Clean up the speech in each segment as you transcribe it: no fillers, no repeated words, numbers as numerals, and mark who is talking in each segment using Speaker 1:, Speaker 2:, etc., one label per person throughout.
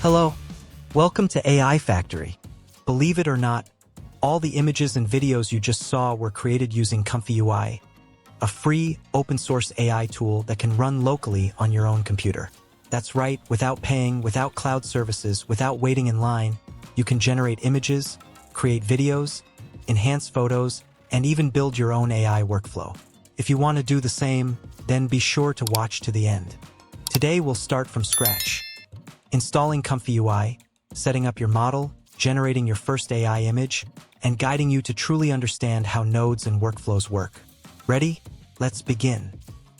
Speaker 1: Hello, welcome to AI Factory. Believe it or not, all the images and videos you just saw were created using ComfyUI, a free, open-source AI tool that can run locally on your own computer. That's right, without paying, without cloud services, without waiting in line, you can generate images, create videos, enhance photos, and even build your own AI workflow. If you want to do the same, then be sure to watch to the end. Today we'll start from scratch. Installing ComfyUI, setting up your model, generating your first AI image, and guiding you to truly understand how nodes and workflows work. Ready? Let's begin.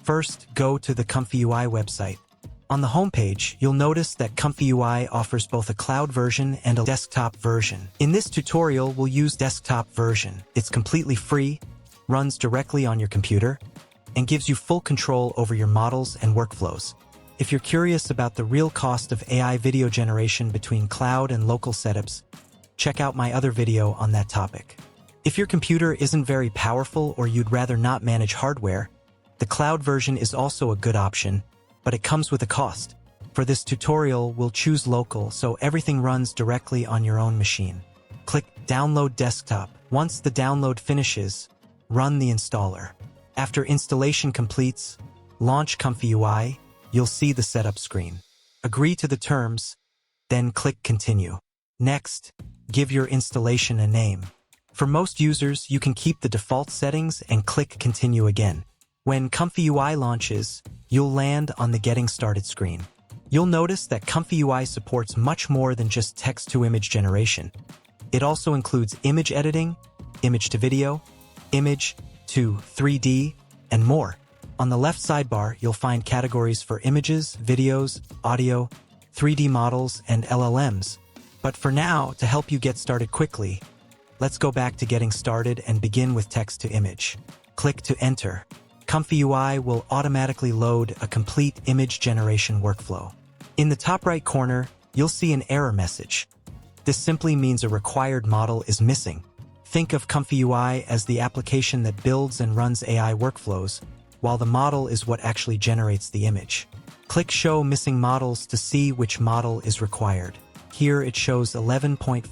Speaker 1: First, go to the ComfyUI website. On the homepage, you'll notice that ComfyUI offers both a cloud version and a desktop version. In this tutorial, we'll use desktop version. It's completely free, runs directly on your computer, and gives you full control over your models and workflows. If you're curious about the real cost of AI video generation between cloud and local setups, check out my other video on that topic. If your computer isn't very powerful or you'd rather not manage hardware, the cloud version is also a good option, but it comes with a cost. For this tutorial, we'll choose local so everything runs directly on your own machine. Click Download Desktop. Once the download finishes, run the installer. After installation completes, launch ComfyUI. You'll see the setup screen. Agree to the terms, then click Continue. Next, give your installation a name. For most users, you can keep the default settings and click Continue again. When ComfyUI launches, you'll land on the Getting Started screen. You'll notice that ComfyUI supports much more than just text-to-image generation. It also includes image editing, image-to-video, image-to-3D, and more. On the left sidebar, you'll find categories for images, videos, audio, 3D models, and LLMs. But for now, to help you get started quickly, let's go back to Getting Started and begin with text-to-image. Click to enter. ComfyUI will automatically load a complete image generation workflow. In the top right corner, you'll see an error message. This simply means a required model is missing. Think of ComfyUI as the application that builds and runs AI workflows, while the model is what actually generates the image. Click Show Missing Models to see which model is required. Here it shows 11.46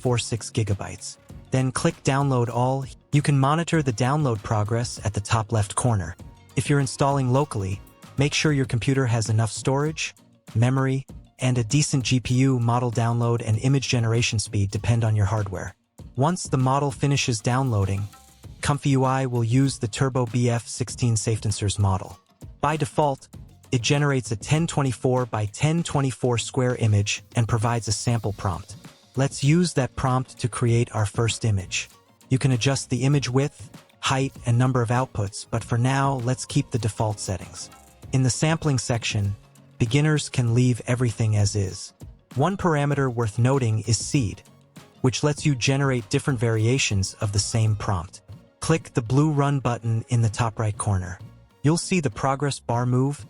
Speaker 1: gigabytes. Then click Download All. You can monitor the download progress at the top left corner. If you're installing locally, make sure your computer has enough storage, memory, and a decent GPU. Model download and image generation speed depend on your hardware. Once the model finishes downloading, ComfyUI will use the Turbo BF16 SafeTensors model. By default, it generates a 1024 by 1024 square image and provides a sample prompt. Let's use that prompt to create our first image. You can adjust the image width, height, and number of outputs, but for now, let's keep the default settings. In the sampling section, beginners can leave everything as is. One parameter worth noting is seed, which lets you generate different variations of the same prompt. Click the blue Run button in the top right corner. You'll see the progress bar move,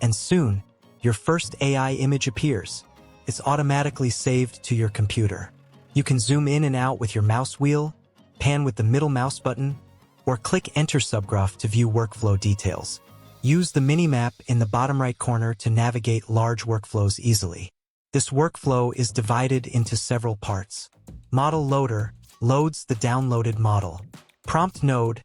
Speaker 1: and soon, your first AI image appears. It's automatically saved to your computer. You can zoom in and out with your mouse wheel, pan with the middle mouse button, or click Enter Subgraph to view workflow details. Use the mini-map in the bottom right corner to navigate large workflows easily. This workflow is divided into several parts. Model Loader loads the downloaded model. Prompt Node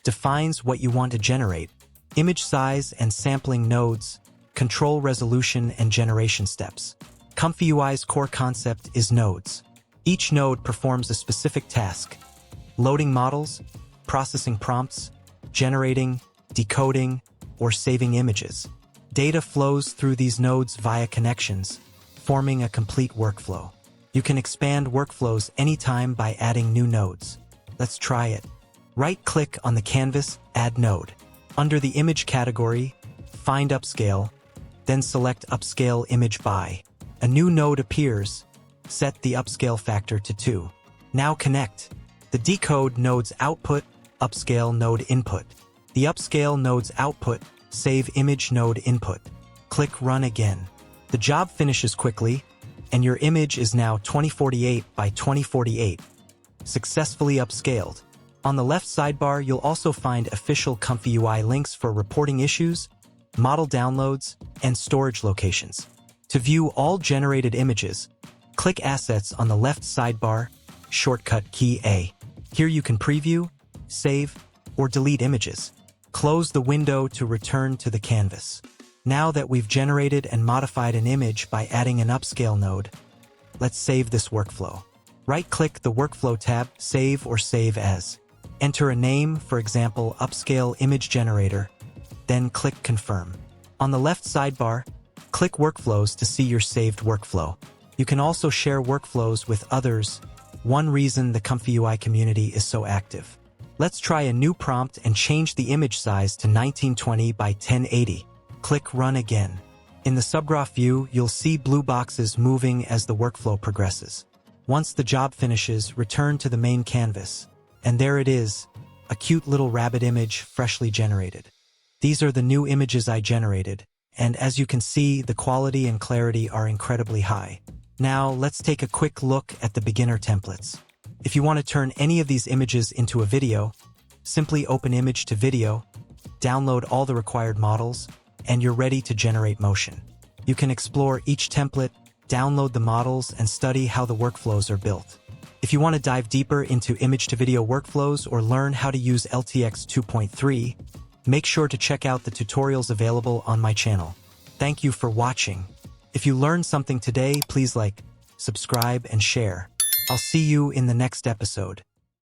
Speaker 1: defines what you want to generate. Image size and sampling nodes control resolution and generation steps. ComfyUI's core concept is nodes. Each node performs a specific task: loading models, processing prompts, generating, decoding, or saving images. Data flows through these nodes via connections, forming a complete workflow. You can expand workflows anytime by adding new nodes. Let's try it. Right-click on the canvas, Add Node. Under the Image category, find Upscale, then select Upscale Image By. A new node appears. Set the upscale factor to 2. Now connect. The Decode node's output, Upscale node input. The Upscale node's output, Save Image node input. Click Run again. The job finishes quickly, and your image is now 2048 by 2048, successfully upscaled. On the left sidebar, you'll also find official ComfyUI links for reporting issues, model downloads, and storage locations. To view all generated images, Click Assets on the left sidebar, shortcut key A. Here you can preview, save, or delete images. Close the window to return to the canvas. Now that we've generated and modified an image by adding an upscale node, let's save this workflow. Right-click the Workflow tab, Save or Save As. Enter a name, for example, Upscale Image Generator, then click Confirm. On the left sidebar, click Workflows to see your saved workflow. You can also share workflows with others, one reason the ComfyUI community is so active. Let's try a new prompt and change the image size to 1920 by 1080. Click Run again. In the subgraph view, you'll see blue boxes moving as the workflow progresses. Once the job finishes, return to the main canvas. And there it is, a cute little rabbit image freshly generated. These are the new images I generated, and as you can see, the quality and clarity are incredibly high. Now, let's take a quick look at the beginner templates. If you want to turn any of these images into a video, simply open Image to Video, download all the required models, and you're ready to generate motion. You can explore each template, download the models, and study how the workflows are built. If you want to dive deeper into image-to-video workflows or learn how to use LTX 2.3, make sure to check out the tutorials available on my channel. Thank you for watching. If you learned something today, please like, subscribe, and share. I'll see you in the next episode.